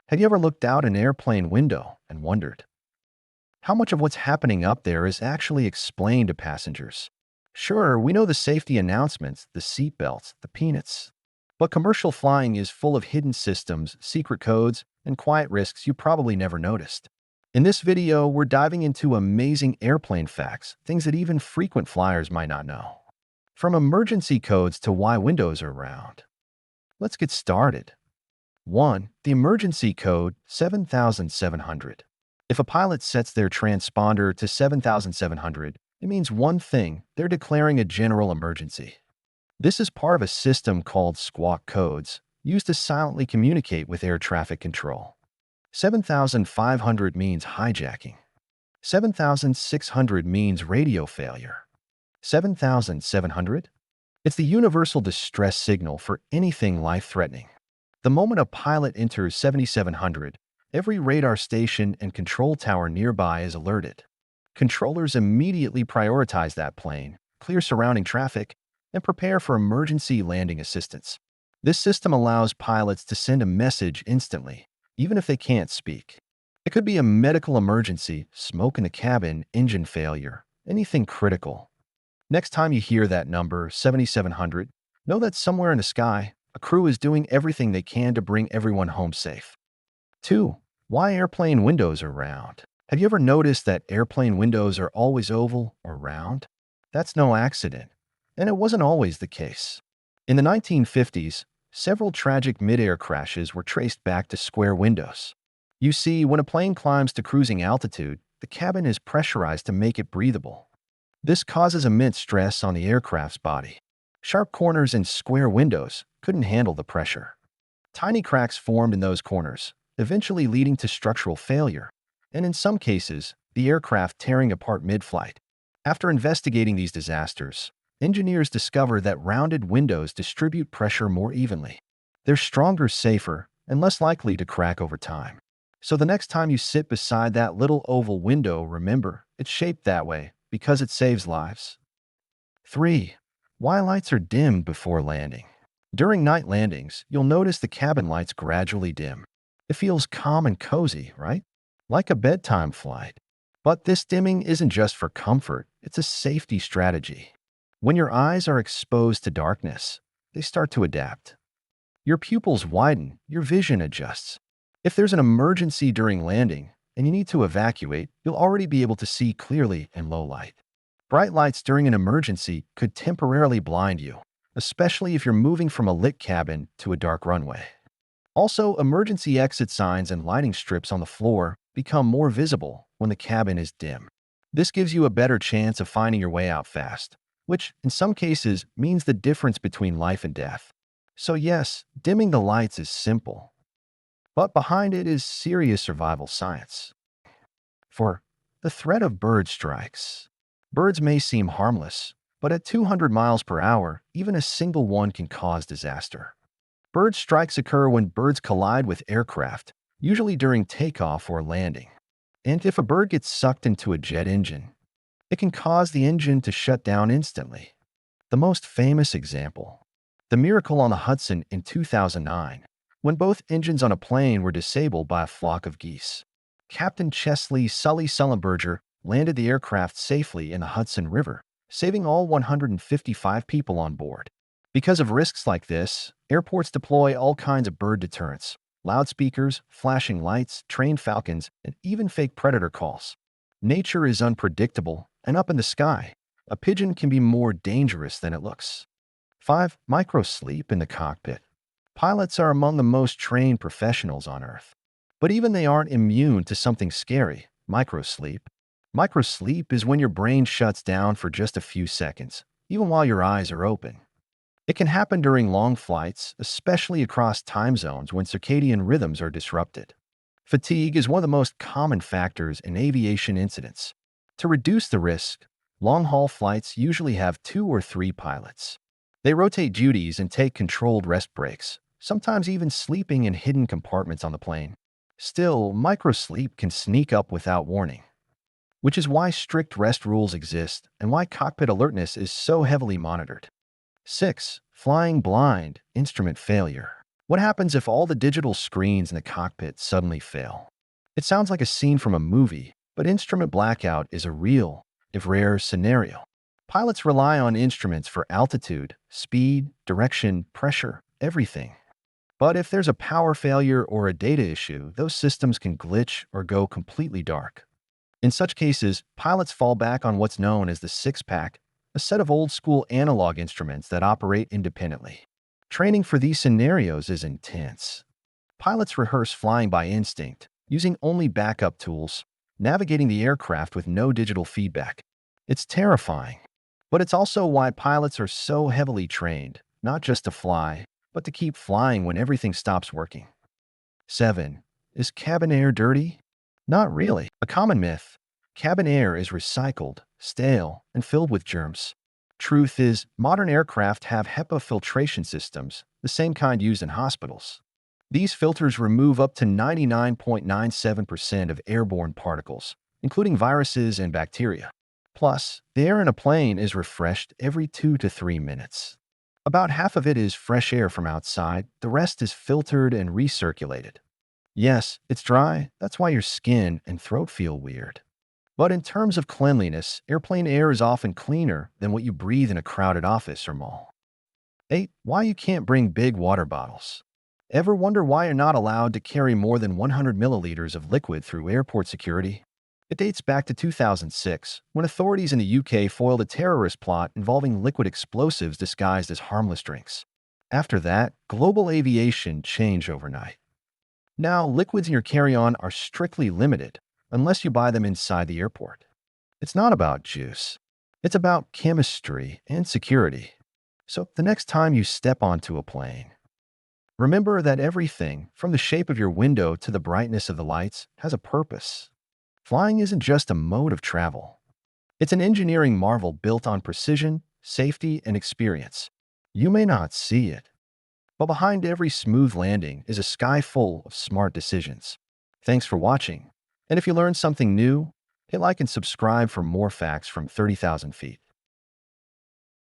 Have you ever looked out an airplane window and wondered how much of what's happening up there is actually explained to passengers? Sure, we know the safety announcements, the seat belts, the peanuts. But commercial flying is full of hidden systems, secret codes, and quiet risks you probably never noticed. In this video, we're diving into amazing airplane facts, things that even frequent flyers might not know. From emergency codes to why windows are round. Let's get started. 1. The emergency code 7700. If a pilot sets their transponder to 7700, it means one thing: they're declaring a general emergency. This is part of a system called squawk codes, used to silently communicate with air traffic control. 7500 means hijacking. 7600 means radio failure. 7700? It's the universal distress signal for anything life-threatening. The moment a pilot enters 7700, every radar station and control tower nearby is alerted. Controllers immediately prioritize that plane, clear surrounding traffic, and prepare for emergency landing assistance. This system allows pilots to send a message instantly, even if they can't speak. It could be a medical emergency, smoke in the cabin, engine failure, anything critical. Next time you hear that number, 7700, know that somewhere in the sky, a crew is doing everything they can to bring everyone home safe. 2. Why airplane windows are round. Have you ever noticed that airplane windows are always oval or round? That's no accident, and it wasn't always the case. In the 1950s, several tragic mid-air crashes were traced back to square windows. You see, when a plane climbs to cruising altitude, the cabin is pressurized to make it breathable. This causes immense stress on the aircraft's body. Sharp corners and square windows couldn't handle the pressure. Tiny cracks formed in those corners, eventually leading to structural failure, and in some cases, the aircraft tearing apart mid-flight. After investigating these disasters, engineers discover that rounded windows distribute pressure more evenly. They're stronger, safer, and less likely to crack over time. So the next time you sit beside that little oval window, remember, it's shaped that way because it saves lives. 3. Why lights are dimmed before landing. During night landings, you'll notice the cabin lights gradually dim. It feels calm and cozy, right? Like a bedtime flight. But this dimming isn't just for comfort, it's a safety strategy. When your eyes are exposed to darkness, they start to adapt. Your pupils widen, your vision adjusts. If there's an emergency during landing and you need to evacuate, you'll already be able to see clearly in low light. Bright lights during an emergency could temporarily blind you, especially if you're moving from a lit cabin to a dark runway. Also, emergency exit signs and lighting strips on the floor become more visible when the cabin is dim. This gives you a better chance of finding your way out fast, which, in some cases, means the difference between life and death. So yes, dimming the lights is simple, but behind it is serious survival science. 4. The threat of bird strikes. Birds may seem harmless, but at 200 miles per hour, even a single one can cause disaster. Bird strikes occur when birds collide with aircraft, usually during takeoff or landing. And if a bird gets sucked into a jet engine, it can cause the engine to shut down instantly. The most famous example: the Miracle on the Hudson in 2009, when both engines on a plane were disabled by a flock of geese. Captain Chesley Sully Sullenberger landed the aircraft safely in the Hudson River, saving all 155 people on board. Because of risks like this, airports deploy all kinds of bird deterrents: loudspeakers, flashing lights, trained falcons, and even fake predator calls. Nature is unpredictable, and up in the sky, a pigeon can be more dangerous than it looks. 5. Microsleep in the cockpit. Pilots are among the most trained professionals on Earth. But even they aren't immune to something scary: microsleep. Microsleep is when your brain shuts down for just a few seconds, even while your eyes are open. It can happen during long flights, especially across time zones when circadian rhythms are disrupted. Fatigue is one of the most common factors in aviation incidents. To reduce the risk, long-haul flights usually have 2 or 3 pilots. They rotate duties and take controlled rest breaks, sometimes even sleeping in hidden compartments on the plane. Still, microsleep can sneak up without warning, which is why strict rest rules exist and why cockpit alertness is so heavily monitored. 6. Flying blind, instrument failure. What happens if all the digital screens in the cockpit suddenly fail? It sounds like a scene from a movie, but instrument blackout is a real, if rare, scenario. Pilots rely on instruments for altitude, speed, direction, pressure, everything. But if there's a power failure or a data issue, those systems can glitch or go completely dark. In such cases, pilots fall back on what's known as the six-pack, a set of old-school analog instruments that operate independently. Training for these scenarios is intense. Pilots rehearse flying by instinct, using only backup tools, navigating the aircraft with no digital feedback. It's terrifying, but it's also why pilots are so heavily trained, not just to fly, but to keep flying when everything stops working. 7. Is cabin air dirty? Not really. A common myth. Cabin air is recycled, stale, and filled with germs. Truth is, modern aircraft have HEPA filtration systems, the same kind used in hospitals. These filters remove up to 99.97% of airborne particles, including viruses and bacteria. Plus, the air in a plane is refreshed every 2 to 3 minutes. About half of it is fresh air from outside, the rest is filtered and recirculated. Yes, it's dry, that's why your skin and throat feel weird. But in terms of cleanliness, airplane air is often cleaner than what you breathe in a crowded office or mall. 8. Why you can't bring big water bottles. Ever wonder why you're not allowed to carry more than 100 milliliters of liquid through airport security? It dates back to 2006, when authorities in the UK foiled a terrorist plot involving liquid explosives disguised as harmless drinks. After that, global aviation changed overnight. Now, liquids in your carry-on are strictly limited, unless you buy them inside the airport. It's not about juice. It's about chemistry and security. So the next time you step onto a plane, remember that everything, from the shape of your window to the brightness of the lights, has a purpose. Flying isn't just a mode of travel. It's an engineering marvel built on precision, safety, and experience. You may not see it, but behind every smooth landing is a sky full of smart decisions. Thanks for watching. And if you learned something new, hit like and subscribe for more facts from 30,000 feet.